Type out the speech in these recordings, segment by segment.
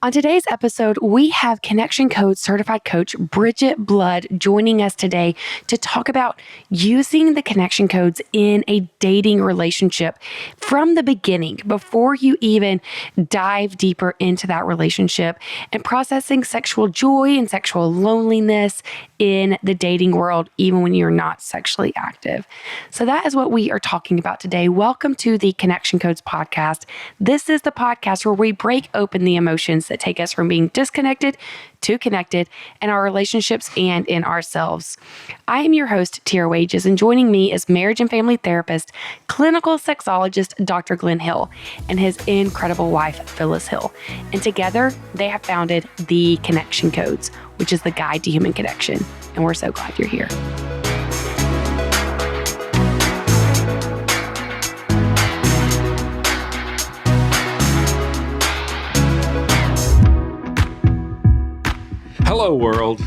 On today's episode, we have Connection Code certified coach Bridgett Blood joining us today to talk about using the connection codes in a dating relationship from the beginning, before you even dive deeper into that relationship, and processing sexual joy and sexual loneliness in the dating world, even when you're not sexually active. So that is what we are talking about today. Welcome to the Connection Codes podcast. This is the podcast where we break open the emotions that take us from being disconnected to connected in our relationships and in ourselves. I am your host, Tierra Wages, and joining me is marriage and family therapist, clinical sexologist, Dr. Glenn Hill, and his incredible wife, Phyllis Hill. And together, they have founded the Connection Codes, which is the guide to human connection. And we're so glad you're here. Hello, world.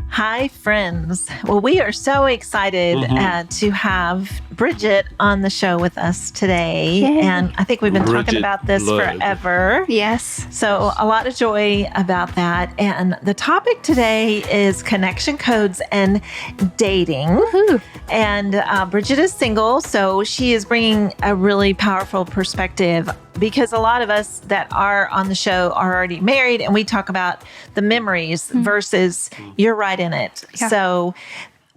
Hi, friends. Well, we are so excited to have Bridgett on the show with us today. Yay. And I think we've been talking about this Blood. forever. Yes. So a lot of joy about that. And the topic today is connection codes and dating. Woohoo. And Bridgett is single, so she is bringing a really powerful perspective, because a lot of us that are on the show are already married, and we talk about the memories versus you're right in it. Yeah. So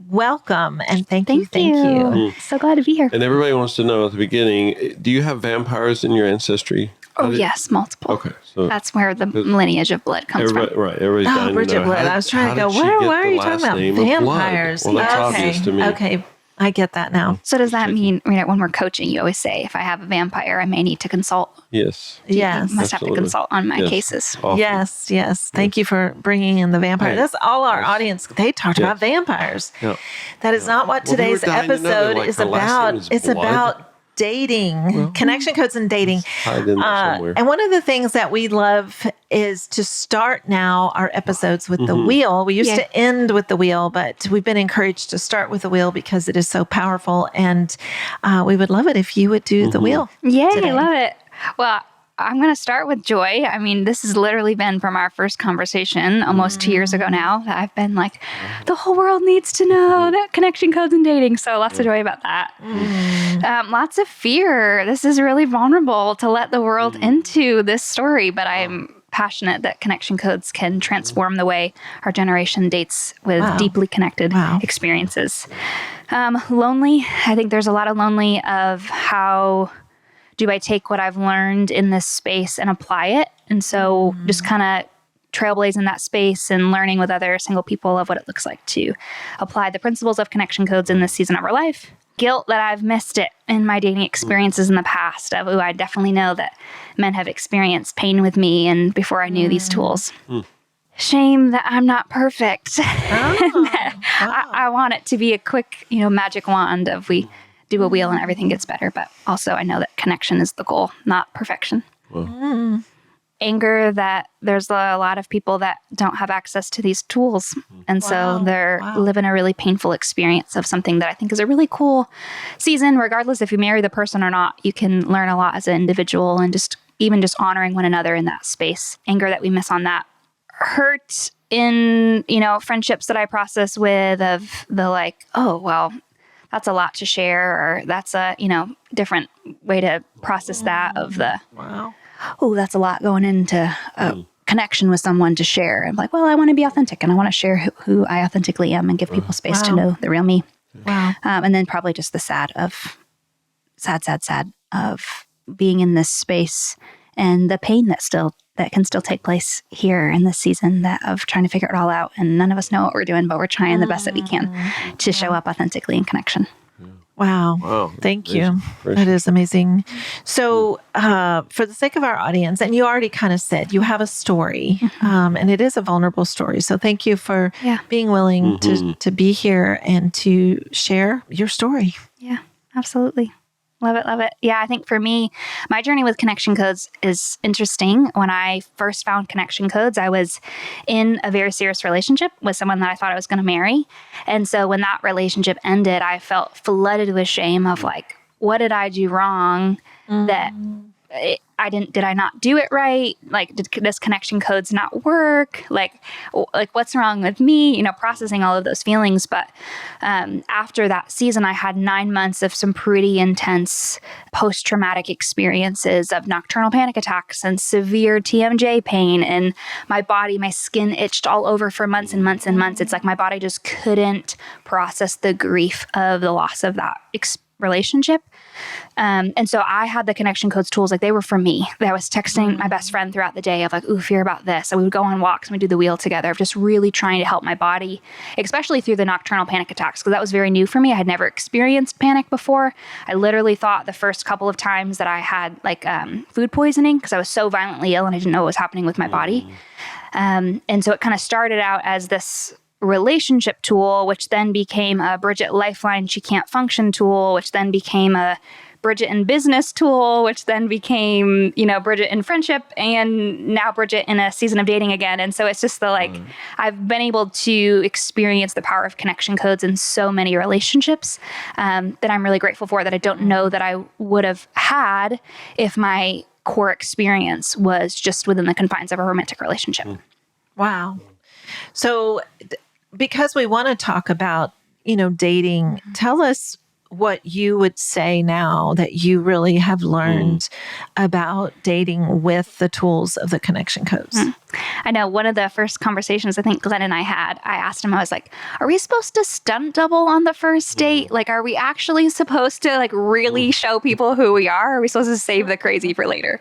welcome and thank you. So glad to be here. And everybody wants to know at the beginning, do you have vampires in your ancestry? Oh, yes, multiple. Okay. So That's where the lineage of blood comes from. right. Everybody's dying to Bridgett know. Blood. I was trying to go, why are you talking about vampires? Well, that's obvious to me. Okay. I get that now. So does that mean, when we're coaching, you always say, if I have a vampire, I may need to consult. Yes. Yes. Must have to consult on my cases. Often. Yes. Thank you for bringing in the vampire. Hey. That's all our audience. They talked about vampires. Yeah. That is not what Well, they were today's dying to know that, episode like, is her last name about. is It's Blood. about dating, connection codes and dating. Hide in there somewhere. And one of the things that we love is to start now our episodes with the wheel. We used to end with the wheel, but we've been encouraged to start with the wheel because it is so powerful. And we would love it if you would do the wheel. Yay, today. I love it. Well, I'm going to start with joy. I mean, this has literally been from our first conversation almost 2 years ago now that I've been like, the whole world needs to know that connection codes and dating. So lots of joy about that. Lots of fear. This is really vulnerable to let the world into this story, but I'm passionate that connection codes can transform the way our generation dates with deeply connected experiences. Lonely. I think there's a lot of lonely of how do I take what I've learned in this space and apply it? And so just kind of trailblazing that space and learning with other single people of what it looks like to apply the principles of connection codes in this season of our life. Guilt that I've missed it in my dating experiences in the past of, I definitely know that men have experienced pain with me and before I knew these tools. Shame that I'm not perfect. I want it to be a quick, magic wand of we do a wheel and everything gets better. But also I know that connection is the goal, not perfection. Anger that there's a lot of people that don't have access to these tools. And so they're living a really painful experience of something that I think is a really cool season. Regardless if you marry the person or not, you can learn a lot as an individual and just honoring one another in that space. Anger that we miss on that. Hurt in, friendships that I process with of the like, oh, well, that's a lot to share, or that's a, different way to process that of the, oh, that's a lot going into a connection with someone to share. I'm like, well, I want to be authentic and I want to share who I authentically am and give people space to know the real me. And then probably just the sad of being in this space and the pain that can still take place here in this season of trying to figure it all out. And none of us know what we're doing, but we're trying the best that we can to show up authentically in connection. Wow. Thank you. That is amazing. So for the sake of our audience, and you already kind of said you have a story, and it is a vulnerable story. So thank you for being willing to be here and to share your story. Yeah, absolutely. Love it, love it. Yeah, I think for me, my journey with connection codes is interesting. When I first found connection codes, I was in a very serious relationship with someone that I thought I was going to marry. And so when that relationship ended, I felt flooded with shame of like, what did I do wrong that did I not do it right? Like, does connection codes not work? Like what's wrong with me? Processing all of those feelings. But after that season, I had 9 months of some pretty intense post-traumatic experiences of nocturnal panic attacks and severe TMJ pain. And my skin itched all over for months and months and months. It's like my body just couldn't process the grief of the loss of that relationship. And so I had the connection codes tools, like they were for me. I was texting my best friend throughout the day of like, ooh, fear about this. And we would go on walks and we'd do the wheel together of just really trying to help my body, especially through the nocturnal panic attacks, because that was very new for me. I had never experienced panic before. I literally thought the first couple of times that I had like food poisoning because I was so violently ill and I didn't know what was happening with my body. And so it kind of started out as this relationship tool, which then became a Bridgett Lifeline She Can't Function tool, which then became a Bridgett in Business tool, which then became, Bridgett in Friendship, and now Bridgett in a season of dating again. And so it's just I've been able to experience the power of connection codes in so many relationships that I'm really grateful for, that I don't know that I would have had if my core experience was just within the confines of a romantic relationship. Wow. So because we want to talk about, dating, tell us what you would say now that you really have learned about dating with the tools of the connection codes. I know one of the first conversations I think Glenn and I had, I asked him, I was like, are we supposed to stunt double on the first date? Like, are we actually supposed to like really show people who we are? Are we supposed to save the crazy for later?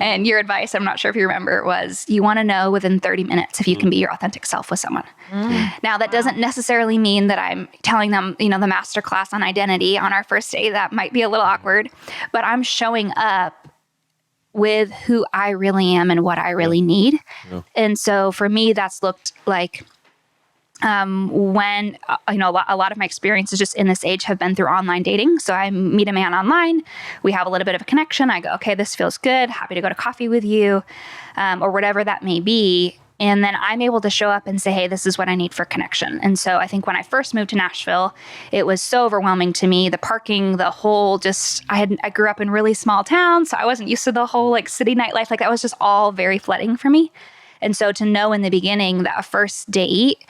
And your advice, I'm not sure if you remember, was you want to know within 30 minutes if you can be your authentic self with someone. Now, that doesn't necessarily mean that I'm telling them, the masterclass on identity on our first date. That might be a little awkward, but I'm showing up with who I really am and what I really need. And so for me, that's looked like when, a lot of my experiences just in this age have been through online dating. So I meet a man online, we have a little bit of a connection. I go, okay, this feels good. Happy to go to coffee with you, or whatever that may be. And then I'm able to show up and say, hey, this is what I need for connection. And so I think when I first moved to Nashville, it was so overwhelming to me. The parking, the whole I grew up in really small towns, so I wasn't used to the whole like city nightlife. Like that was just all very flooding for me. And so to know in the beginning that a first date,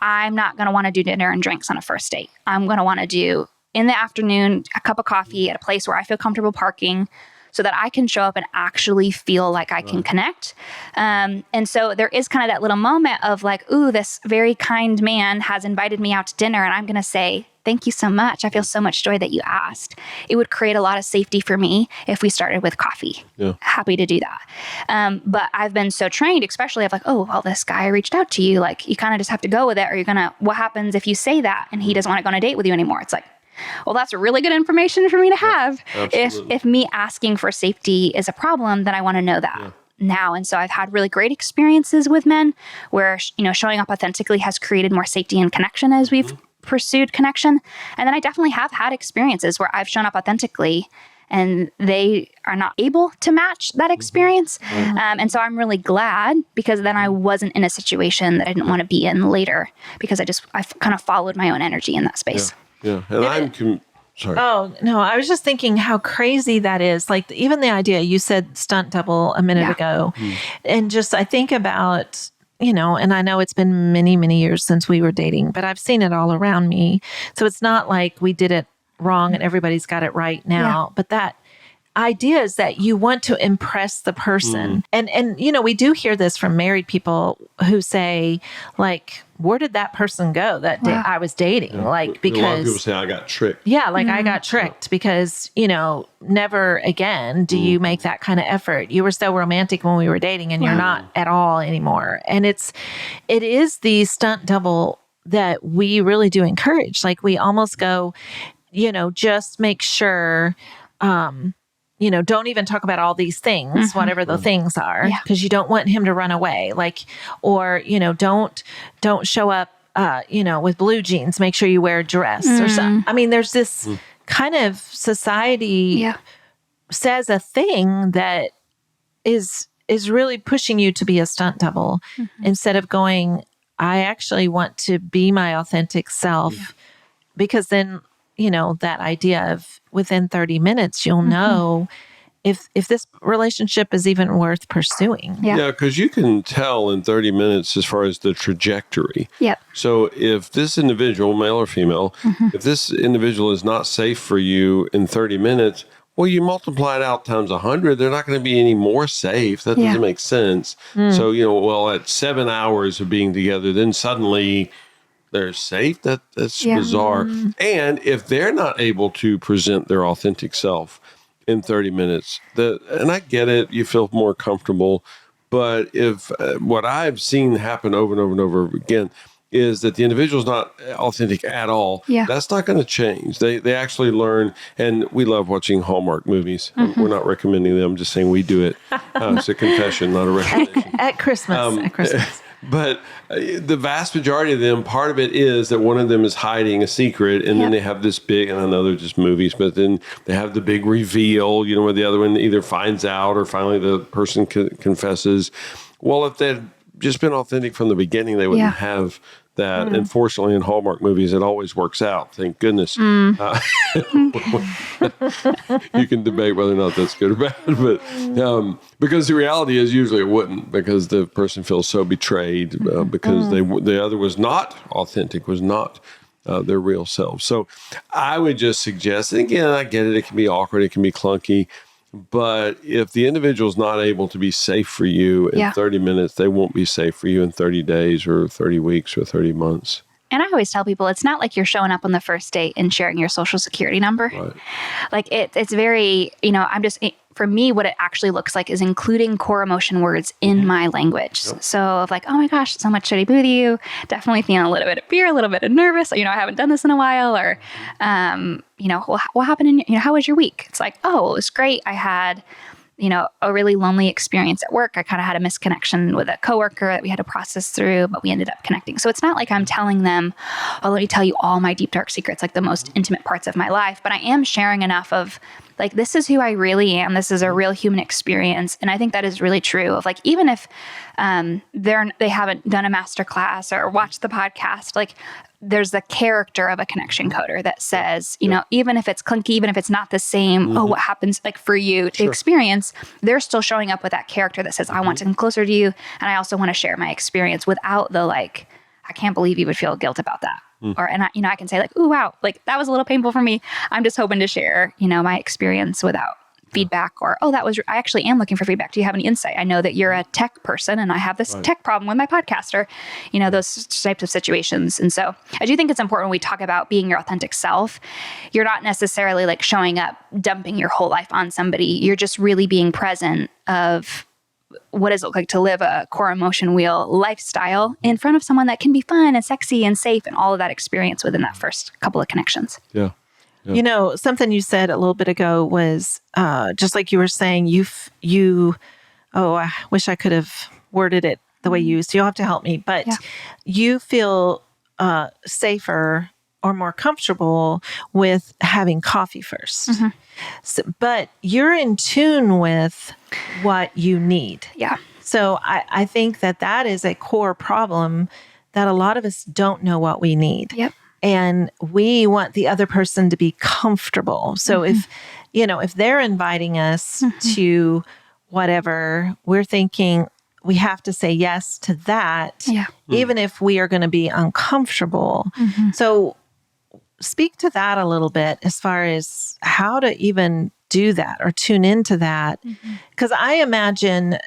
I'm not going to want to do dinner and drinks on a first date. I'm going to want to do in the afternoon, a cup of coffee at a place where I feel comfortable parking, so that I can show up and actually feel like I can connect. And so there is kind of that little moment of like, ooh, this very kind man has invited me out to dinner, and I'm going to say, thank you so much. I feel so much joy that you asked. It would create a lot of safety for me if we started with coffee. Happy to do that. But I've been so trained, especially of like, oh, well, this guy reached out to you. Like, you kind of just have to go with it, or what happens if you say that and he doesn't want to go on a date with you anymore? It's like, well, that's really good information for me to have. If me asking for safety is a problem, then I want to know that now. And so I've had really great experiences with men where, showing up authentically has created more safety and connection as we've pursued connection. And then I definitely have had experiences where I've shown up authentically and they are not able to match that experience. And so I'm really glad, because then I wasn't in a situation that I didn't want to be in later, because I kind of followed my own energy in that space. Yeah, and sorry. Oh, no, I was just thinking how crazy that is. Like, even the idea, you said stunt double a minute ago. And just, I think about, and I know it's been many, many years since we were dating, but I've seen it all around me. So it's not like we did it wrong and everybody's got it right now. But that idea is that you want to impress the person. And we do hear this from married people who say, like, where did that person go that day I was dating? Like, because a lot of people say I got tricked. Yeah, like I got tricked because, never again do you make that kind of effort. You were so romantic when we were dating, and you're not at all anymore. And it is the stunt double that we really do encourage. Like, we almost go, just make sure, don't even talk about all these things, whatever the things are, because you don't want him to run away. Like, or, don't show up, with blue jeans, make sure you wear a dress or something. I mean, there's this kind of society says a thing that is really pushing you to be a stunt double instead of going, I actually want to be my authentic self, because then, that idea of within 30 minutes, you'll know if this relationship is even worth pursuing. Yeah, because you can tell in 30 minutes as far as the trajectory. Yep. So if this individual, male or female, if this individual is not safe for you in 30 minutes, well, you multiply it out times 100, they're not going to be any more safe. That doesn't make sense. So, at 7 hours of being together, then suddenly they're safe. That's bizarre. And if they're not able to present their authentic self in 30 minutes, and I get it, you feel more comfortable. But if what I've seen happen over and over and over again is that the individual's not authentic at all, that's not going to change. They actually learn, and we love watching Hallmark movies. We're not recommending them, just saying we do it. It's a confession, not a recommendation. At Christmas. But the vast majority of them, part of it is that one of them is hiding a secret, and then they have this big, and I know they're just movies, but then they have the big reveal, where the other one either finds out or finally the person confesses. Well, if they'd just been authentic from the beginning, they wouldn't have that. Unfortunately, in Hallmark movies, it always works out. Thank goodness. You can debate whether or not that's good or bad, but because the reality is usually it wouldn't, because the person feels so betrayed because the other was not authentic, was not their real self. So I would just suggest, and again, I get it. It can be awkward. It can be clunky. But if the individual is not able to be safe for you in 30 minutes, they won't be safe for you in 30 days or 30 weeks or 30 months. And I always tell people, it's not like you're showing up on the first date and sharing your social security number. Right. Like it's very, for me, what it actually looks like is including core emotion words in my language. Yep. So of like, oh my gosh, so much shitty boo to you. Definitely feeling a little bit of fear, a little bit of nervous. I haven't done this in a while. Or, what happened how was your week? It's like, oh, it was great. I had, a really lonely experience at work. I kind of had a misconnection with a coworker that we had to process through, but we ended up connecting. So it's not like I'm telling them, oh, let me tell you all my deep, dark secrets, like the most intimate parts of my life. But I am sharing enough of like, this is who I really am. This is a real human experience. And I think that is really true of like, even if they haven't done a master class or watched the podcast, like there's the character of a connection coder that says, even if it's clunky, even if it's not the same, what happens like for you to experience, they're still showing up with that character that says, I want to come closer to you. And I also want to share my experience without the like, I can't believe you would feel guilt about that. Or, and I can say like, ooh, wow, like that was a little painful for me. I'm just hoping to share, my experience without feedback or, oh, I actually am looking for feedback. Do you have any insight? I know that you're a tech person and I have this tech problem with my podcast or, those types of situations. And so I do think it's important when we talk about being your authentic self, you're not necessarily like showing up, dumping your whole life on somebody. You're just really being present of what does it look like to live a core emotion wheel lifestyle in front of someone that can be fun and sexy and safe and all of that experience within that first couple of connections. Yeah. Something you said a little bit ago was just like you were saying, I wish I could have worded it the way you used. You'll have to help me, but you feel safer or more comfortable with having coffee first. So, but you're in tune with what you need. Yeah. So I think that is a core problem that a lot of us don't know what we need. Yep. And we want the other person to be comfortable. So if they're inviting us to whatever, we're thinking we have to say yes to that, even if we are going to be uncomfortable. So speak to that a little bit as far as how to even do that or tune into that. Because I imagine,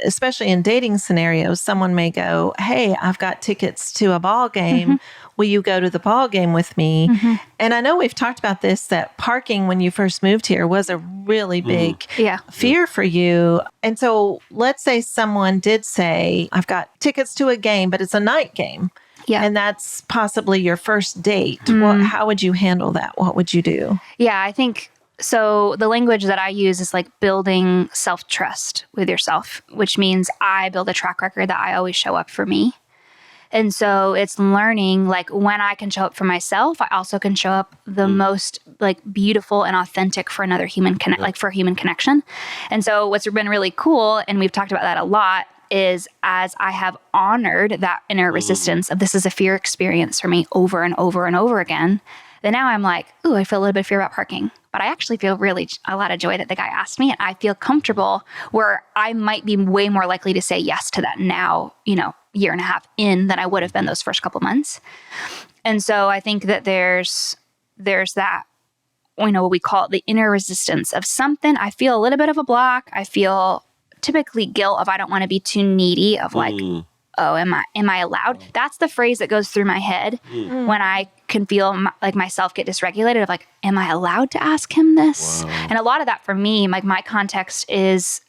especially in dating scenarios, someone may go, hey, I've got tickets to a ball game. Will you go to the ball game with me? And I know we've talked about this, that parking when you first moved here was a really big fear for you. And so let's say someone did say, I've got tickets to a game, but it's a night game. Yeah. And that's possibly your first date. Well, how would you handle that? What would you do? Yeah, I think so. The language that I use is like building self-trust with yourself, which means I build a track record that I always show up for me. And so it's learning like when I can show up for myself, I also can show up the most like beautiful and authentic for another human like for human connection. And so what's been really cool, and we've talked about that a lot, is as I have honored that inner resistance of this is a fear experience for me over and over and over again, then now I'm like, ooh, I feel a little bit of fear about parking. But I actually feel really a lot of joy that the guy asked me, and I feel comfortable where I might be way more likely to say yes to that now, year and a half in than I would have been those first couple months. And so I think that there's that, what we call it the inner resistance of something. I feel a little bit of a block. I feel typically guilt of I don't want to be too needy of like, oh, am I allowed? That's the phrase that goes through my head when I can feel like myself get dysregulated of like, am I allowed to ask him this? Wow. And a lot of that for me, like my context is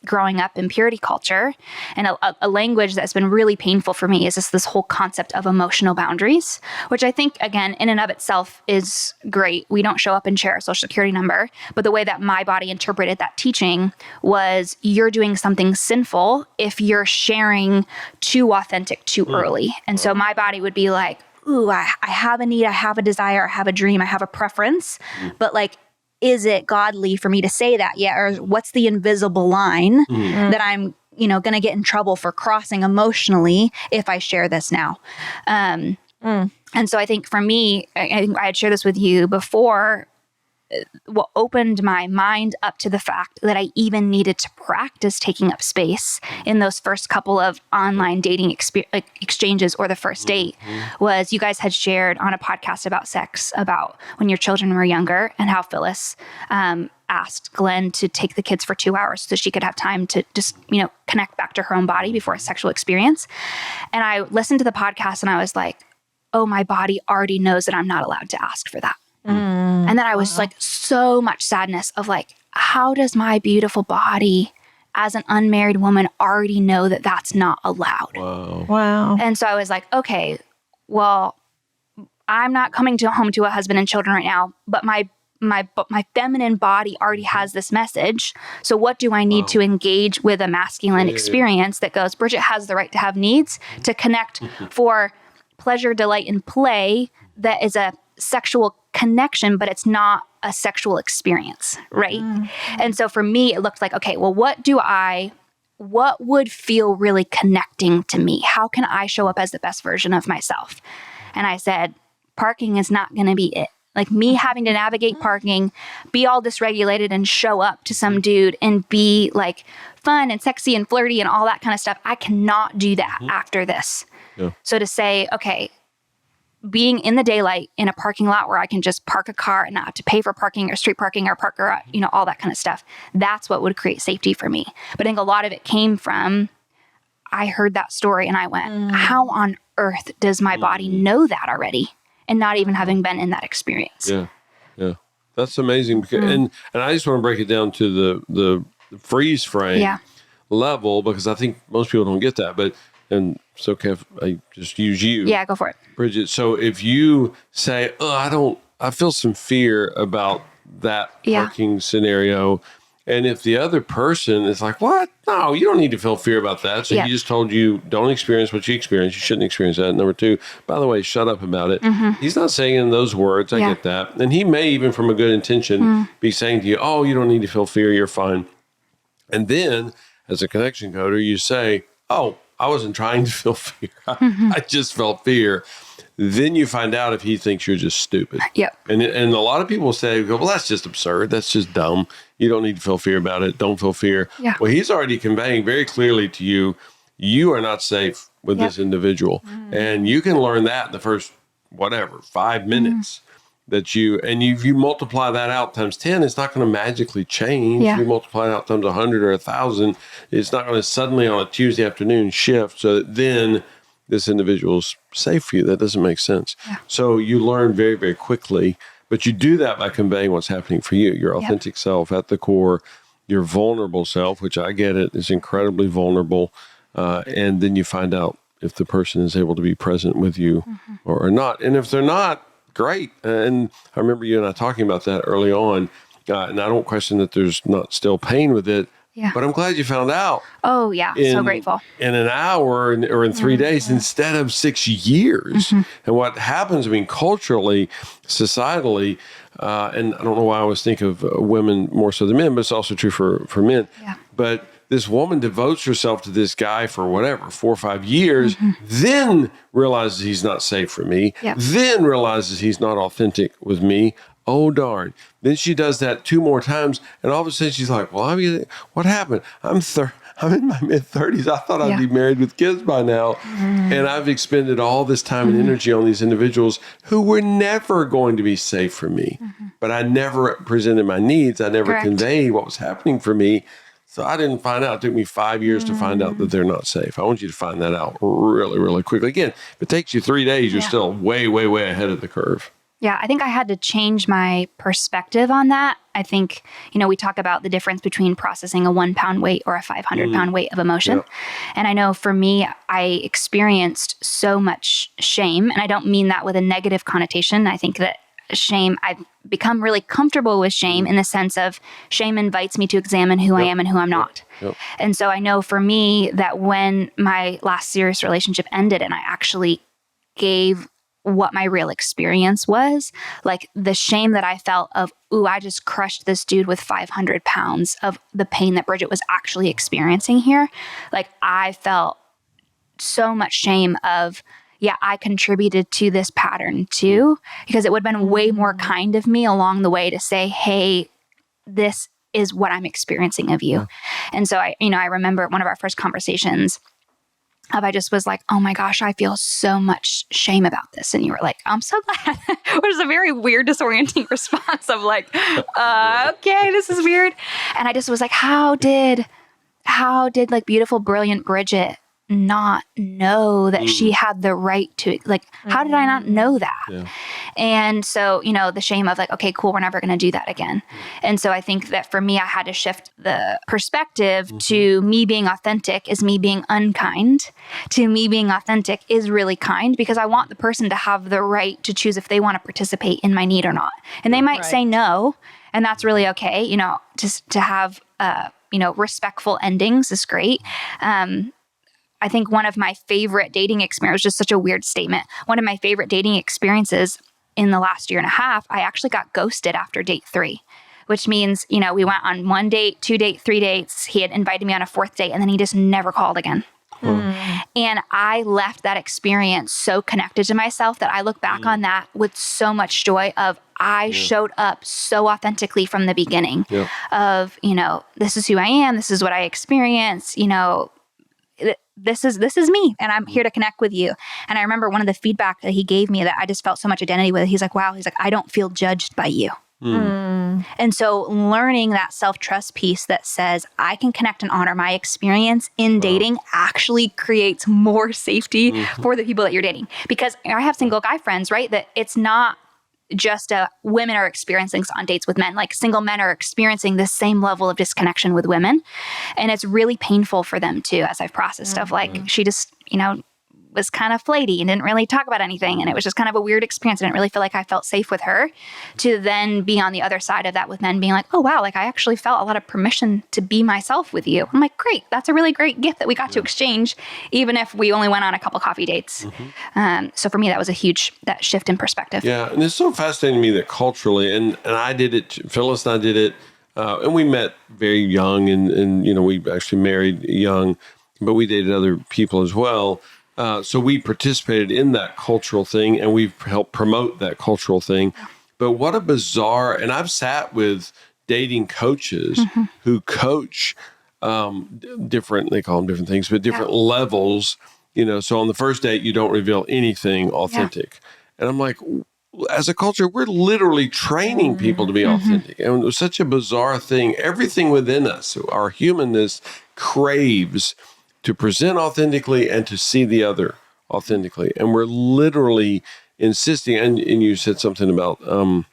growing up in purity culture, and a language that's been really painful for me is this whole concept of emotional boundaries, which I think, again, in and of itself is great. We don't show up and share our social security number, but the way that my body interpreted that teaching was you're doing something sinful if you're sharing too authentic too early. And so my body would be like, ooh, I have a need, I have a desire, I have a dream, I have a preference, but like, is it godly for me to say that yet? Or what's the invisible line that I'm, going to get in trouble for crossing emotionally if I share this now? And so I think for me, I think I had shared this with you before, what opened my mind up to the fact that I even needed to practice taking up space in those first couple of online dating exchanges or the first date was you guys had shared on a podcast about sex, about when your children were younger, and how Phyllis asked Glenn to take the kids for 2 hours so she could have time to just, connect back to her own body before a sexual experience. And I listened to the podcast and I was like, oh, my body already knows that I'm not allowed to ask for that. And then I was like, so much sadness of like, how does my beautiful body as an unmarried woman already know that that's not allowed? Wow. And so I was like, okay, well, I'm not coming home to a husband and children right now, but my feminine body already has this message. So what do I need to engage with a masculine experience that goes, Bridgett has the right to have needs, to connect for pleasure, delight, and play that is a sexual connection, but it's not a sexual experience, right? And so for me, it looked like, okay, well, what would feel really connecting to me? How can I show up as the best version of myself? And I said, parking is not going to be it. Like me having to navigate parking, be all dysregulated and show up to some dude and be like fun and sexy and flirty and all that kind of stuff. I cannot do that after this. Yeah. So to say, okay, being in the daylight in a parking lot where I can just park a car and not have to pay for parking or street parking or park garage, all that kind of stuff. That's what would create safety for me. But I think a lot of it came from, I heard that story and I went, how on earth does my body know that already? And not even having been in that experience. Yeah. That's amazing. And I just want to break it down to the freeze frame level, because I think most people don't get that, and it's okay if I just use you. Yeah, go for it. Bridgett, so if you say, I feel some fear about that parking scenario, and if the other person is like, what? No, you don't need to feel fear about that. So he just told you, don't experience what you experience. You shouldn't experience that. Number two, by the way, shut up about it. He's not saying in those words. I get that. And he may, even from a good intention, be saying to you, oh, you don't need to feel fear. You're fine. And then as a connection coder, you say, oh, I wasn't trying to feel fear. I just felt fear. Then you find out if he thinks you're just stupid. Yep. And a lot of people say, well, that's just absurd. That's just dumb. You don't need to feel fear about it. Don't feel fear. Yeah. Well, he's already conveying very clearly to you, you are not safe with this individual. And you can learn that in the first, 5 minutes. That you multiply that out times 10, it's not going to magically change. Yeah. You multiply it out times 100 or 1,000, it's not going to suddenly on a Tuesday afternoon shift so that then this individual's safe for you. That doesn't make sense. Yeah. So you learn very, very quickly, but you do that by conveying what's happening for you, your authentic self at the core, your vulnerable self, which I get it, is incredibly vulnerable. And then you find out if the person is able to be present with you or not. And if they're not, great. And I remember you and I talking about that early on. And I don't question that there's not still pain with it. Yeah. But I'm glad you found out. Oh, yeah. So grateful. In an hour or in 3 days instead of 6 years. And what happens, culturally, societally, and I don't know why I always think of women more so than men, but it's also true for men. Yeah. But this woman devotes herself to this guy for whatever, 4 or 5 years, then realizes he's not safe for me, then realizes he's not authentic with me. Oh, darn. Then she does that 2 more times. And all of a sudden she's like, well, what happened? I'm in my mid-30s. I thought I'd be married with kids by now. And I've expended all this time and energy on these individuals who were never going to be safe for me. But I never presented my needs. I never conveyed what was happening for me. So I didn't find out. It took me 5 years to find out that they're not safe. I want you to find that out really, really quickly. Again, if it takes you 3 days, you're still way, way, way ahead of the curve. Yeah, I think I had to change my perspective on that. I think, we talk about the difference between processing a 1 pound weight or a 500 pound weight of emotion. Yep. And I know for me, I experienced so much shame, and I don't mean that with a negative connotation. I think that shame, I've become really comfortable with shame in the sense of shame invites me to examine who I am and who I'm not. Yep. And so I know for me that when my last serious relationship ended and I actually gave what my real experience was, like the shame that I felt of, I just crushed this dude with 500 pounds of the pain that Bridgett was actually experiencing here. Like I felt so much shame of, I contributed to this pattern too, because it would have been way more kind of me along the way to say, hey, this is what I'm experiencing of you. And so I remember one of our first conversations I just was like, oh my gosh, I feel so much shame about this. And you were like, I'm so glad, which is a very weird, disorienting response of like, okay, this is weird. And I just was like, how did like beautiful, brilliant Bridgett not know that she had the right to, like, how did I not know that? Yeah. And so, the shame of like, okay, cool, we're never going to do that again. And so I think that for me, I had to shift the perspective to me being authentic is me being unkind, to me being authentic is really kind, because I want the person to have the right to choose if they want to participate in my need or not. And they might say no, and that's really okay. Just to have, respectful endings is great. I think one of my favorite dating experiences, just such a weird statement, one of my favorite dating experiences in the last 1.5 years, I actually got ghosted after date 3, which means, we went on 1 date, 2 dates, 3 dates. He had invited me on a 4th date, and then he just never called again. And I left that experience so connected to myself that I look back on that with so much joy of I showed up so authentically from the beginning of, this is who I am. This is what I experience, this is me, and I'm here to connect with you. And I remember one of the feedback that he gave me that I just felt so much identity with. He's like, wow, I don't feel judged by you. And so learning that self-trust piece that says I can connect and honor my experience in dating actually creates more safety for the people that you're dating. Because I have single guy friends, right? That it's not just women are experiencing on dates with men, like single men are experiencing this same level of disconnection with women. And it's really painful for them too, as I've processed of like, she just, was kind of flighty and didn't really talk about anything. And it was just kind of a weird experience. I didn't really feel like I felt safe with her, to then be on the other side of that with men being like, oh, wow, like I actually felt a lot of permission to be myself with you. I'm like, great. That's a really great gift that we got to exchange, even if we only went on a couple coffee dates. So for me, that was a huge, that shift in perspective. Yeah. And it's so fascinating to me that culturally, and I did it, Phyllis and I did it, and we met very young and we actually married young, but we dated other people as well. So we participated in that cultural thing, and we've helped promote that cultural thing. But what a bizarre, and I've sat with dating coaches who coach different, they call them different things, but different levels, so on the first date, you don't reveal anything authentic. And I'm like, as a culture, we're literally training people to be authentic. And it was such a bizarre thing. Everything within us, our humanness, craves to present authentically and to see the other authentically. And we're literally insisting, and you said something about, I don't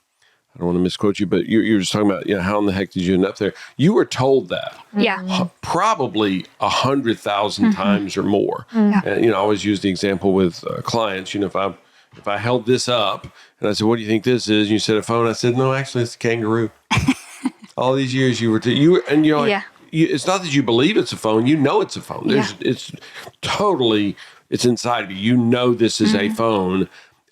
want to misquote you, but you're just talking about, how in the heck did you end up there? You were told that. Yeah. Probably 100,000 times or more. And, I always use the example with clients, if I held this up and I said, what do you think this is? And you said a phone. I said, no, actually it's a kangaroo. All these years you're like, it's not that you believe it's a phone. It's a phone. It's totally, it's inside of you. This is a phone.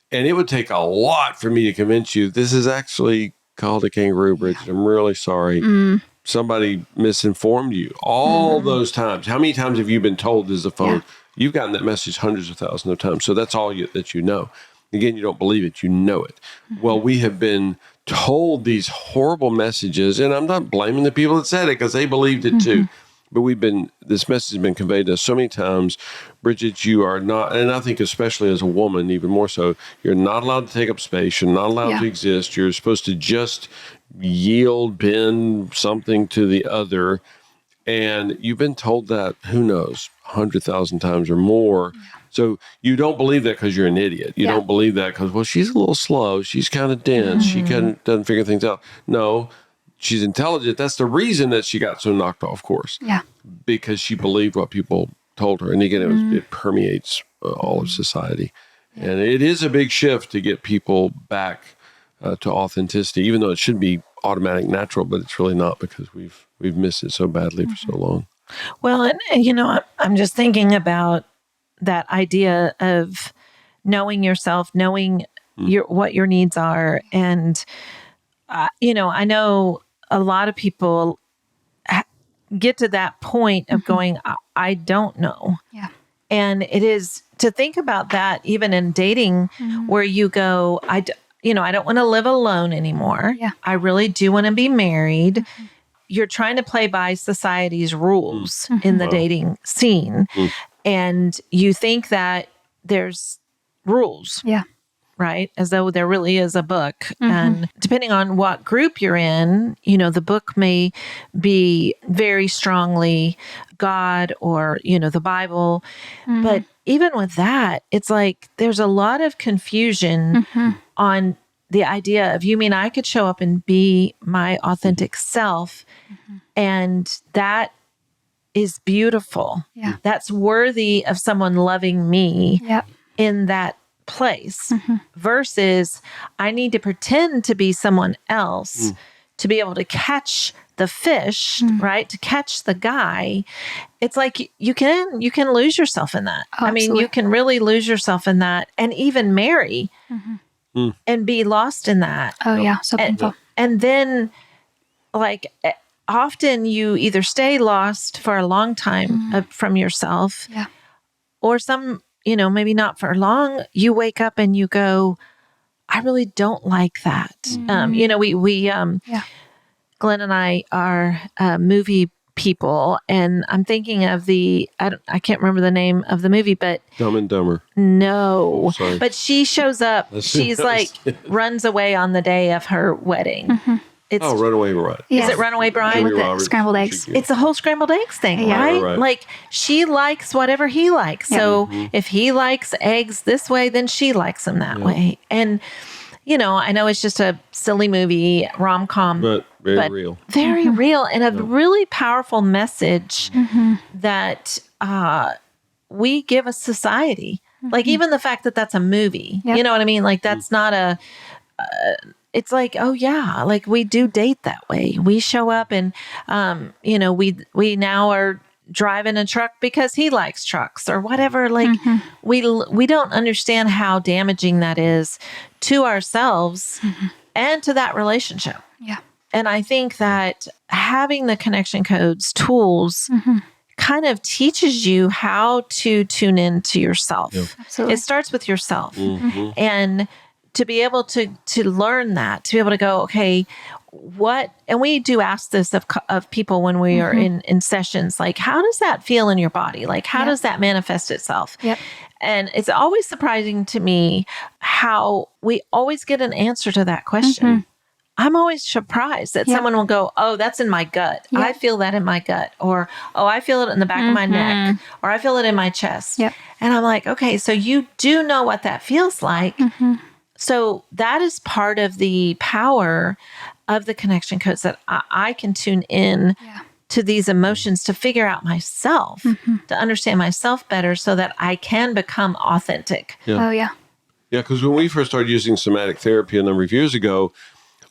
And it would take a lot for me to convince you this is actually called a kangaroo, Bridgett. I'm really sorry. somebody misinformed you. All those times. How many times have you been told this is a phone? You've gotten that message hundreds of thousands of times. So that's all that you know. Again, you don't believe it. You know it. Well, we have been told these horrible messages, and I'm not blaming the people that said it because they believed it too. But this message has been conveyed to us so many times. Bridgett, you are not, and I think especially as a woman, even more so, you're not allowed to take up space. You're not allowed to exist. You're supposed to just yield, bend something to the other. And you've been told that, who knows, 100,000 times or more. So you don't believe that because you're an idiot. You don't believe that because, well, she's a little slow. She's kind of dense. She doesn't figure things out. No, she's intelligent. That's the reason that she got so knocked off course. Yeah. Because she believed what people told her. And again, it permeates all of society. And it is a big shift to get people back to authenticity, even though it should be automatic, natural, but it's really not because we've missed it so badly for so long. Well, and I'm just thinking about that idea of knowing yourself, knowing what your needs are. And, I know a lot of people get to that point of going, I don't know. Yeah. And it is to think about that even in dating where you go, I don't want to live alone anymore. Yeah. I really do want to be married. You're trying to play by society's rules in the dating scene. And you think that there's rules. Yeah. Right? As though there really is a book. And depending on what group you're in, the book may be very strongly God or, the Bible. But even with that, it's like there's a lot of confusion on the idea of, you mean I could show up and be my authentic self, and that is beautiful. Yeah. That's worthy of someone loving me Yep. in that place versus I need to pretend to be someone else to be able to catch the fish, right? To catch the guy. It's like you can lose yourself in that. Oh, I mean, absolutely. you can really lose yourself in that and even marry and be lost in that. Oh, yeah. So painful. And then often you either stay lost for a long time from yourself Yeah. or maybe not for long, you wake up and you go, I really don't like that. Glenn and I are movie people, and I'm thinking of I can't remember the name of the movie, but Dumb and Dumber. no, Sorry. but she shows up, she's like, runs away on the day of her wedding. It's, Runaway Bride. Is it Runaway Bride? Julia With the Roberts. scrambled eggs. It's a whole scrambled eggs thing, Yeah. right? Right. Like she likes whatever he likes. So if he likes eggs this way, then she likes them that way. And, I know it's just a silly movie, rom-com. But very real. Very real and a really powerful message that we give a society. Like even the fact that that's a movie, Yep. you know what I mean? Like that's not it's like, oh yeah, like we do date that way. We show up and, we now are driving a truck because he likes trucks or whatever. Like we don't understand how damaging that is to ourselves and to that relationship. Yeah. And I think that having the connection codes tools kind of teaches you how to tune into yourself. Absolutely. It starts with yourself. And to be able to learn that, to be able to go, okay, and we do ask this of people when we are in sessions, like, how does that feel in your body? Like, how does that manifest itself? Yep. And it's always surprising to me how we always get an answer to that question. I'm always surprised that someone will go, oh, that's in my gut. Yep. I feel that in my gut. Or, oh, I feel it in the back of my neck. Or I feel it in my chest. Yep. And I'm like, okay, so you do know what that feels like. So that is part of the power of the connection codes that I can tune in to these emotions to figure out myself, to understand myself better so that I can become authentic. Oh, yeah. Yeah, because when we first started using somatic therapy a number of years ago,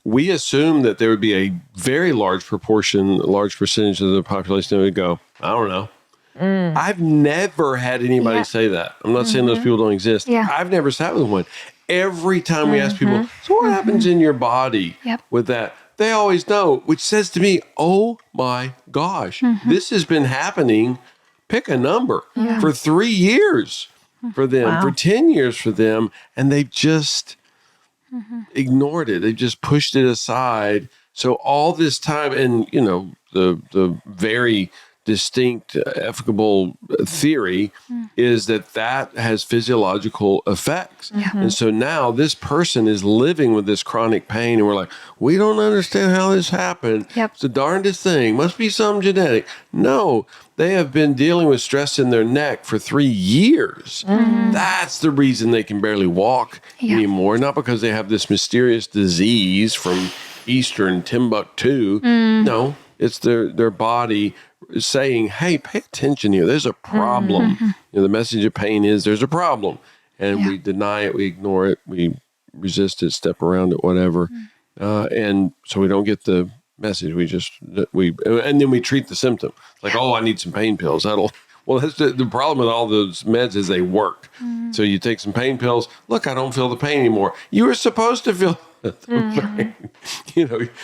we assumed that there would be a very large percentage of the population that would go, I don't know. I've never had anybody say that. I'm not saying those people don't exist. Yeah. I've never sat with one. Every time we ask people, so what happens in your body with that? they always know, which says to me, oh my gosh, this has been happening, pick a number, for 3 years for them, for 10 years for them. And they've just ignored it. They've just pushed it aside. So all this time, and the very distinct ethical theory is that has physiological effects. And so now this person is living with this chronic pain, and we're like, we don't understand how this happened. It's the darndest thing. Must be some genetic. No, they have been dealing with stress in their neck for 3 years. That's the reason they can barely walk anymore. Not because they have this mysterious disease from Eastern Timbuktu. No, it's their body saying, hey, pay attention here. There's a problem. The message of pain is there's a problem. And we deny it, we ignore it, we resist it, step around it, whatever. And so we don't get the message. And then we treat the symptom. Like, oh, I need some pain pills. That's the problem with all those meds is they work. So you take some pain pills. Look, I don't feel the pain anymore. You were supposed to feel the pain.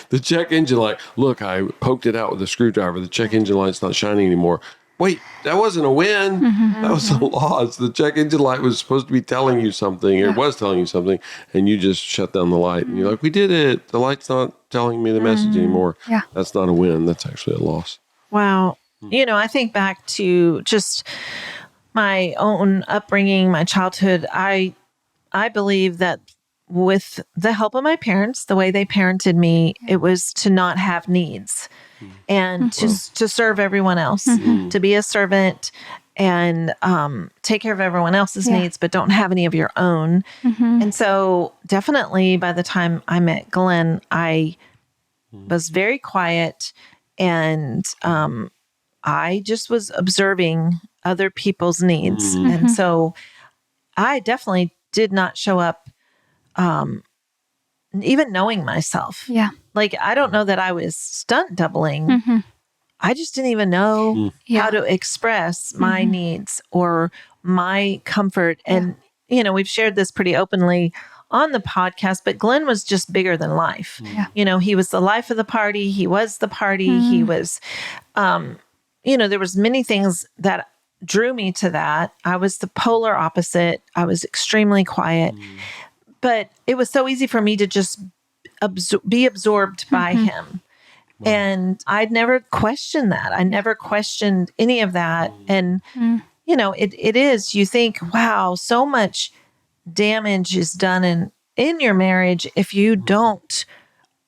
The check engine light. Look, I poked it out with a screwdriver. The check engine light's not shining anymore. Wait, that wasn't a win. That was a loss. The check engine light was supposed to be telling you something, or it was telling you something, and you just shut down the light. And you're like, we did it. The light's not telling me the message anymore. That's not a win. That's actually a loss. Wow. I think back to just my own upbringing, my childhood. I believe that with the help of my parents, the way they parented me, it was to not have needs and to serve everyone else, to be a servant and take care of everyone else's needs, but don't have any of your own. And so definitely by the time I met Glenn, I was very quiet, and I just was observing other people's needs. And so I definitely did not show up even knowing myself. Like, I don't know that I was stunt doubling. I just didn't even know how to express my needs or my comfort. And, we've shared this pretty openly on the podcast, but Glenn was just bigger than life. He was the life of the party. He was the party. He was, there was many things that drew me to that. I was the polar opposite. I was extremely quiet, but it was so easy for me to just be absorbed by him. And I'd never questioned that. I never questioned any of that. And, it is, you think, wow, so much damage is done in your marriage if you don't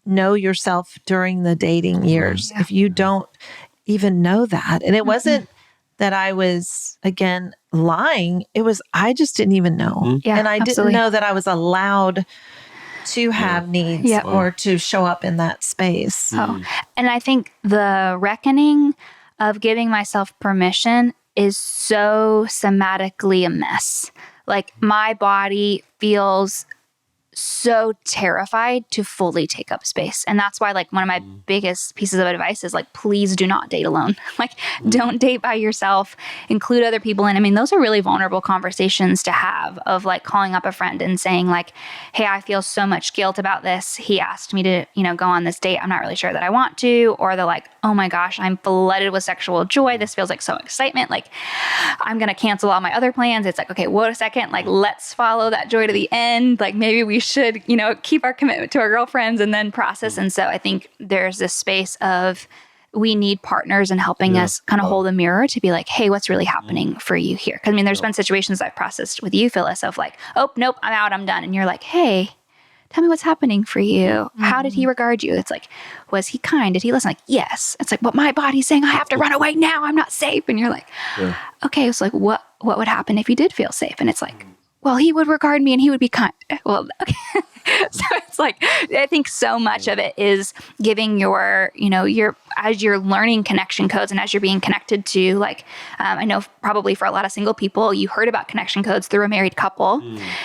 know yourself during the dating years, if you don't even know that. And it wasn't that I was, again, lying. It was, I just didn't even know. And I didn't know that I was allowed to have needs or to show up in that space. And I think the reckoning of giving myself permission is so somatically a mess. Like, my body feels so terrified to fully take up space. And that's why, like, one of my biggest pieces of advice is, like, please do not date alone. Like, don't date by yourself, include other people. And I mean, those are really vulnerable conversations to have, of like calling up a friend and saying like, hey, I feel so much guilt about this. He asked me to, go on this date. I'm not really sure that I want to. Or they're like, oh my gosh, I'm flooded with sexual joy. This feels like so excitement. Like, I'm going to cancel all my other plans. It's like, okay, wait a second. Like, let's follow that joy to the end. Like, maybe we should, keep our commitment to our girlfriends and then process. And so I think there's this space of, we need partners in helping us kind of hold a mirror to be like, hey, what's really happening for you here? Because I mean, there's been situations I've processed with you, Phyllis, of like, oh, nope, I'm out, I'm done. And you're like, hey, tell me what's happening for you. How did he regard you? It's like, was he kind? Did he listen? Like, yes. It's like, but my body's saying I have to run away now. I'm not safe. And you're like, okay, it's like, what would happen if you did feel safe? And it's like, well, he would regard me and he would be kind. Well, okay. So it's like, I think so much of it is giving your, as you're learning connection codes and as you're being connected to, like, I know probably for a lot of single people, you heard about connection codes through a married couple.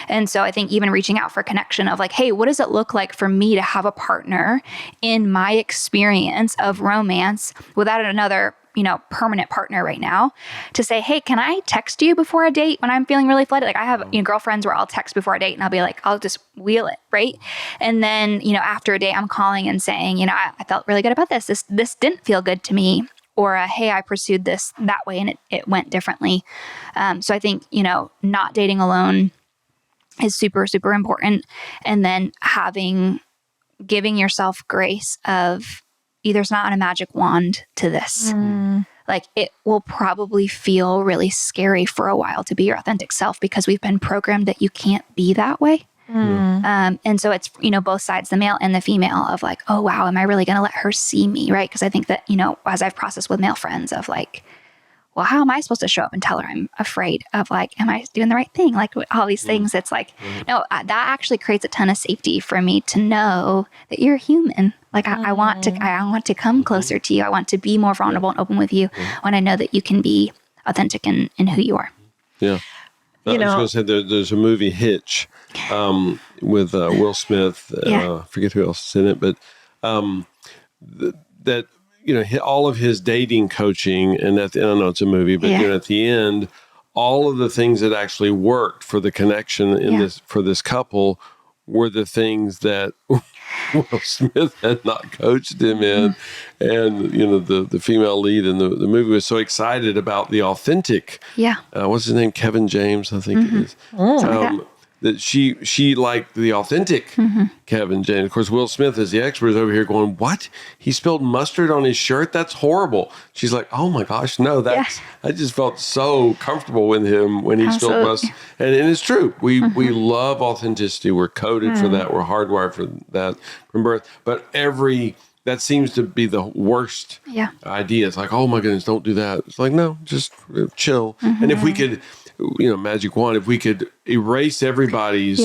And so I think even reaching out for connection of like, hey, what does it look like for me to have a partner in my experience of romance without another permanent partner right now, to say, hey, can I text you before a date when I'm feeling really flooded? Like I have, girlfriends where I'll text before a date and I'll be like, I'll just wheel it. Right. And then, after a date, I'm calling and saying, I felt really good about this. This didn't feel good to me. Or, hey, I pursued this that way and it went differently. So I think, not dating alone is super, super important. And then giving yourself grace of there's not a magic wand to this. Like it will probably feel really scary for a while to be your authentic self because we've been programmed that you can't be that way. And so it's, both sides, the male and the female, of like, oh, wow, am I really going to let her see me? Right. Because I think that, as I've processed with male friends of like, well, how am I supposed to show up and tell her I'm afraid of like, am I doing the right thing? Like all these things. It's like, no, that actually creates a ton of safety for me to know that you're human. Like I want to come closer to you. I want to be more vulnerable and open with you when I know that you can be authentic in who you are. Yeah. I was going to say there's a movie Hitch with Will Smith. I forget who else is in it, but that all of his dating coaching, and I know it's a movie, but at the end, all of the things that actually worked for the connection for this couple were the things that Will Smith had not coached him in. And, the female lead in the movie was so excited about the authentic. Yeah. What's his name? Kevin James, I think it is. That she liked the authentic Kevin James. Of course, Will Smith, as the expert, is over here going, what? He spilled mustard on his shirt? That's horrible. She's like, oh my gosh, no, I just felt so comfortable with him when he spilled mustard. And it's true. We love authenticity. We're coded for that. We're hardwired for that from birth. But that seems to be the worst idea. It's like, oh my goodness, don't do that. It's like, no, just chill. And if we could, magic wand, if we could erase everybody's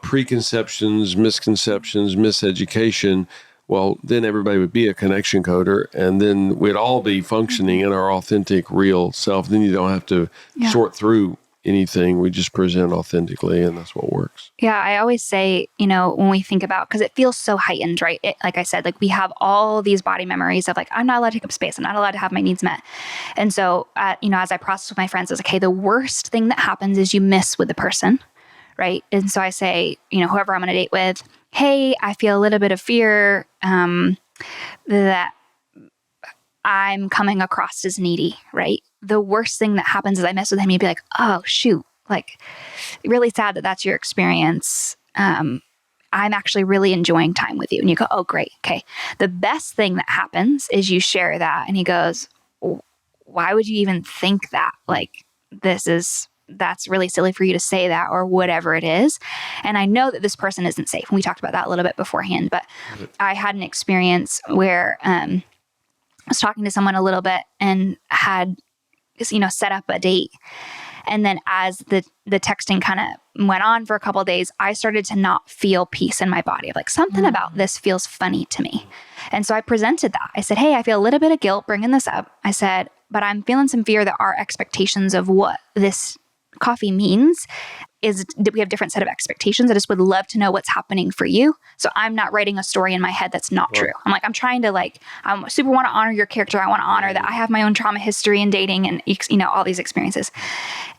preconceptions, misconceptions, miseducation, well, then everybody would be a connection coder, and then we'd all be functioning in our authentic, real self. Then you don't have to sort through anything. We just present authentically, and that's what works. Yeah, I always say, when we think about, because it feels so heightened, right? Like I said, like we have all these body memories of like, I'm not allowed to take up space. I'm not allowed to have my needs met. And so, as I process with my friends, it's like, hey, the worst thing that happens is you miss with the person, right? And so I say, whoever I'm on a date with, hey, I feel a little bit of fear that I'm coming across as needy, right? The worst thing that happens is I mess with him. You'd be like, oh, shoot, like really sad that that's your experience. I'm actually really enjoying time with you. And you go, oh, great. Okay. The best thing that happens is you share that. And he goes, why would you even think that? Like, that's really silly for you to say that, or whatever it is. And I know that this person isn't safe. And we talked about that a little bit beforehand, but I had an experience where I was talking to someone a little bit and had set up a date. And then as the texting kind of went on for a couple of days, I started to not feel peace in my body. Like something about this feels funny to me. And so I presented that. I said, hey, I feel a little bit of guilt bringing this up. I said, but I'm feeling some fear that our expectations of what this coffee means is that we have different set of expectations. I just would love to know what's happening for you. So I'm not writing a story in my head that's not true. I'm like, I'm trying to I super want to honor your character. I want to honor that I have my own trauma history in dating and, all these experiences.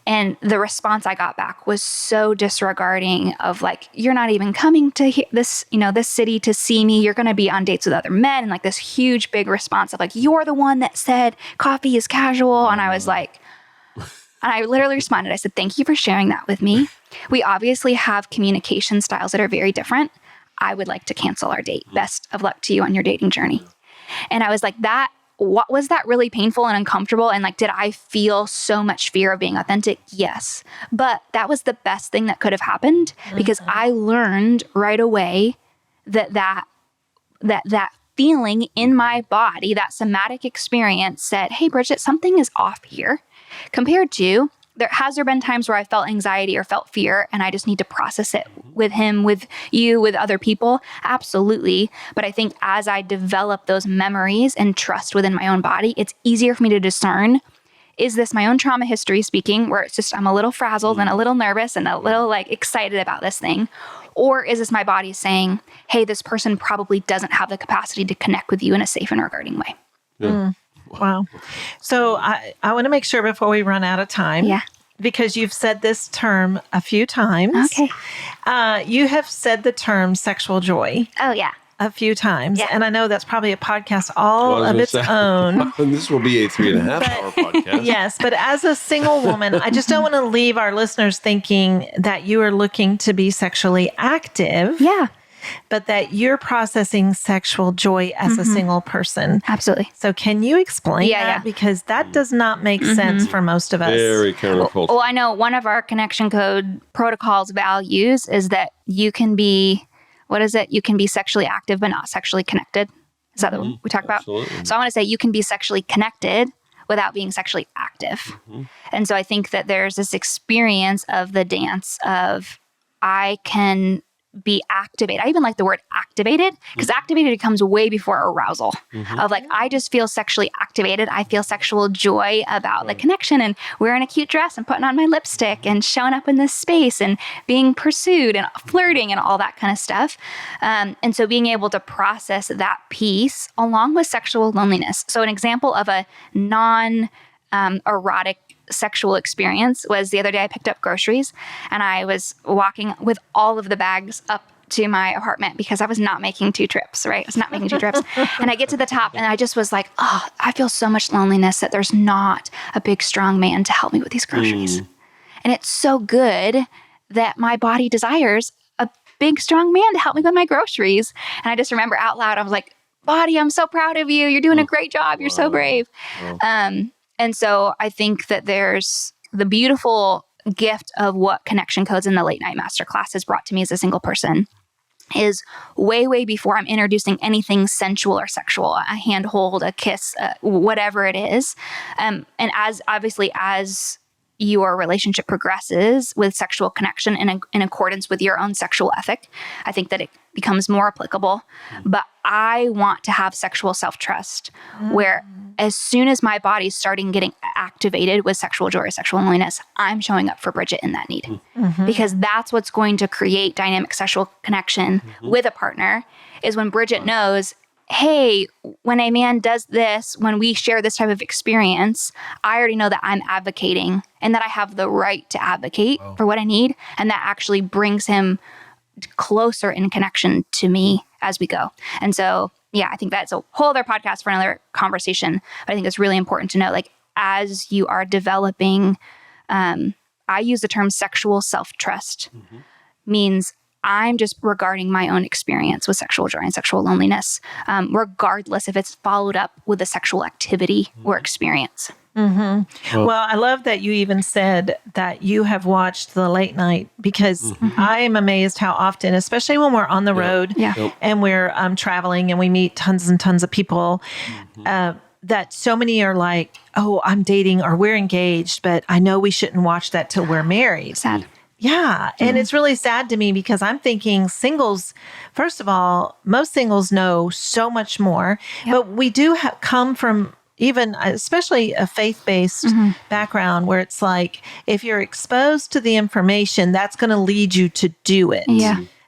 And the response I got back was so disregarding of like, you're not even coming to this, this city to see me. You're going to be on dates with other men. And like this huge, big response of like, you're the one that said coffee is casual. And I was like, and I literally responded. I said, thank you for sharing that with me. We obviously have communication styles that are very different. I would like to cancel our date. Best of luck to you on your dating journey. And I was like, what was that really painful and uncomfortable? And like, did I feel so much fear of being authentic? Yes. But that was the best thing that could have happened because I learned right away that feeling in my body, that somatic experience said, hey, Bridgett, something is off here. Compared to, has there been times where I felt anxiety or felt fear and I just need to process it with him, with you, with other people? Absolutely. But I think as I develop those memories and trust within my own body, it's easier for me to discern, is this my own trauma history speaking, where it's just I'm a little frazzled and a little nervous and a little like excited about this thing? Or is this my body saying, hey, this person probably doesn't have the capacity to connect with you in a safe and regarding way? Yeah. Wow. So I want to make sure before we run out of time. Yeah. Because you've said this term a few times. Okay. You have said the term sexual joy Oh, yeah. a few times. Yeah. And I know that's probably a podcast all of its own. This will be a 3.5-hour podcast. Yes. But as a single woman, I just don't want to leave our listeners thinking that you are looking to be sexually active. Yeah. But that you're processing sexual joy as a single person. Absolutely. So can you explain that? Yeah. Because that does not make sense for most of us. Very countercultural. Well, I know one of our connection code protocols values is that you can be, what is it? You can be sexually active, but not sexually connected. Is that what we talk about? Absolutely. So I want to say you can be sexually connected without being sexually active. And so I think that there's this experience of the dance of I can be activated. I even like the word activated because activated comes way before arousal of like, I just feel sexually activated. I feel sexual joy about the connection and wearing a cute dress and putting on my lipstick and showing up in this space and being pursued and flirting and all that kind of stuff. And so being able to process that piece along with sexual loneliness. So an example of a non-erotic sexual experience was the other day I picked up groceries and I was walking with all of the bags up to my apartment because I was not making 2 trips, right? I was not making 2 trips. And I get to the top and I just was like, oh, I feel so much loneliness that there's not a big, strong man to help me with these groceries. And it's so good that my body desires a big, strong man to help me with my groceries. And I just remember out loud, I was like, body, I'm so proud of you. You're doing a great job. You're so brave. And so I think that there's the beautiful gift of what Connection Codes in the Late Night Masterclass has brought to me as a single person is way, way before I'm introducing anything sensual or sexual, a handhold, a kiss, whatever it is. And as your relationship progresses with sexual connection in accordance with your own sexual ethic, I think that it becomes more applicable. But I want to have sexual self-trust where as soon as my body's starting getting activated with sexual joy or sexual loneliness, I'm showing up for Bridgett in that need. Because that's what's going to create dynamic sexual connection with a partner is when Bridgett knows, hey, when a man does this, when we share this type of experience, I already know that I'm advocating and that I have the right to advocate for what I need. And that actually brings him closer in connection to me as we go. And so, yeah, I think that's a whole other podcast for another conversation. But I think it's really important to know, like, as you are developing, I use the term sexual self-trust, means I'm just regarding my own experience with sexual joy and sexual loneliness, regardless if it's followed up with a sexual activity or experience. Well, I love that you even said that you have watched the late night because I am amazed how often, especially when we're on the road and we're traveling and we meet tons and tons of people, that so many are like, oh, I'm dating or we're engaged, but I know we shouldn't watch that till we're married. Sad. Yeah. And it's really sad to me because I'm thinking singles, first of all, most singles know so much more, but we do come from even especially a faith-based background where it's like, if you're exposed to the information, that's going to lead you to do it.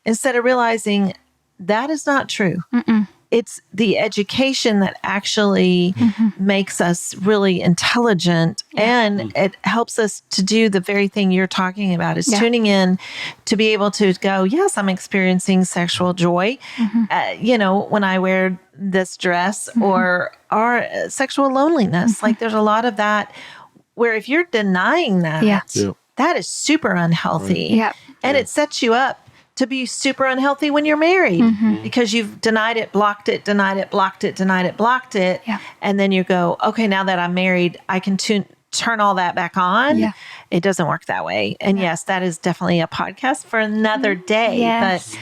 Instead of realizing that is not true. It's the education that actually makes us really intelligent and it helps us to do the very thing you're talking about is tuning in to be able to go, yes, I'm experiencing sexual joy. When I wear this dress or sexual loneliness, like there's a lot of that where if you're denying that, that is super unhealthy. And it sets you up to be super unhealthy when you're married because you've denied it, blocked it, denied it, blocked it, denied it, blocked it. And then you go, okay, now that I'm married, I can turn all that back on. It doesn't work that way. And yes, that is definitely a podcast for another day. But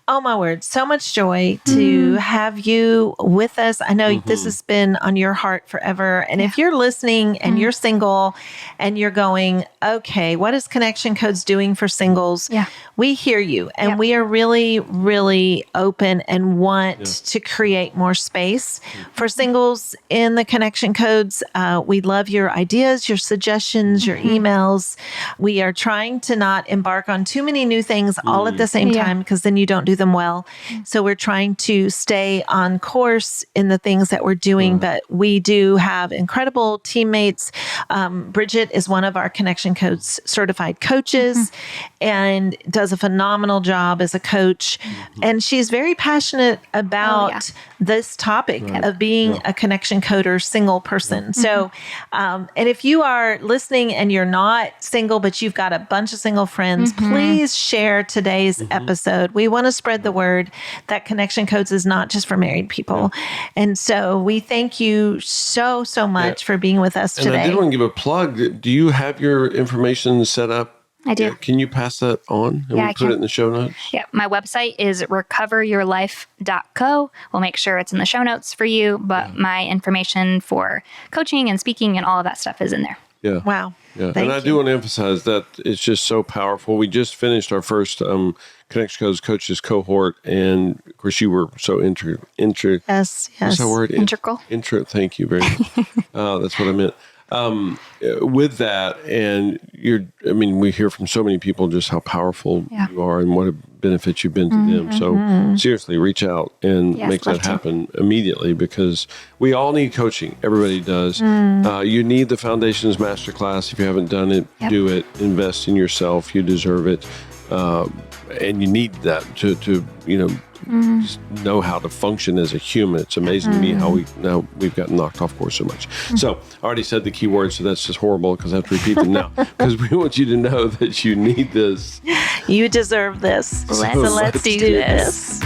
oh my word, so much joy to have you with us. I know this has been on your heart forever. And if you're listening and you're single and you're going, okay, what is Connection Codes doing for singles? We hear you. And we are really, really open and want to create more space for singles in the Connection Codes. We love your ideas, your suggestions, your emails. We are trying to not embark on too many new things all at the same time because then you don't do them well. So we're trying to stay on course in the things that we're doing, but we do have incredible teammates. Bridgett is one of our Connection Codes certified coaches and does a phenomenal job as a coach. And she's very passionate about this topic of being a connection coder single person. So, and if you are listening and you're not single, but you've got a bunch of single friends, please share today's episode. We want to spread the word that Connection Codes is not just for married people. And so we thank you so much for being with us today. And I did want to give a plug. Do you have your information set up? I do. Can you pass that on and we'll put it in the show notes? Yeah. My website is recoveryourlife.co. We'll make sure it's in the show notes for you, but my information for coaching and speaking and all of that stuff is in there. Yeah. Wow. Yeah. And I do want to emphasize that it's just so powerful. We just finished our first Connection Codes coaches cohort, and of course you were so Yes. What's that word? Integral. Thank you very much. That's what I meant. With that, and we hear from so many people just how powerful you are and what a benefit you've been to them. So seriously, reach out and make that happen immediately, because we all need coaching. Everybody does. You need the Foundations Masterclass. If you haven't done it, do it. Invest in yourself. You deserve it. And you need that to just know how to function as a human. It's amazing to me how we've gotten knocked off course so much. So I already said the key words, so that's just horrible because I have to repeat them now, because we want you to know that you need this. You deserve this. Let's do this.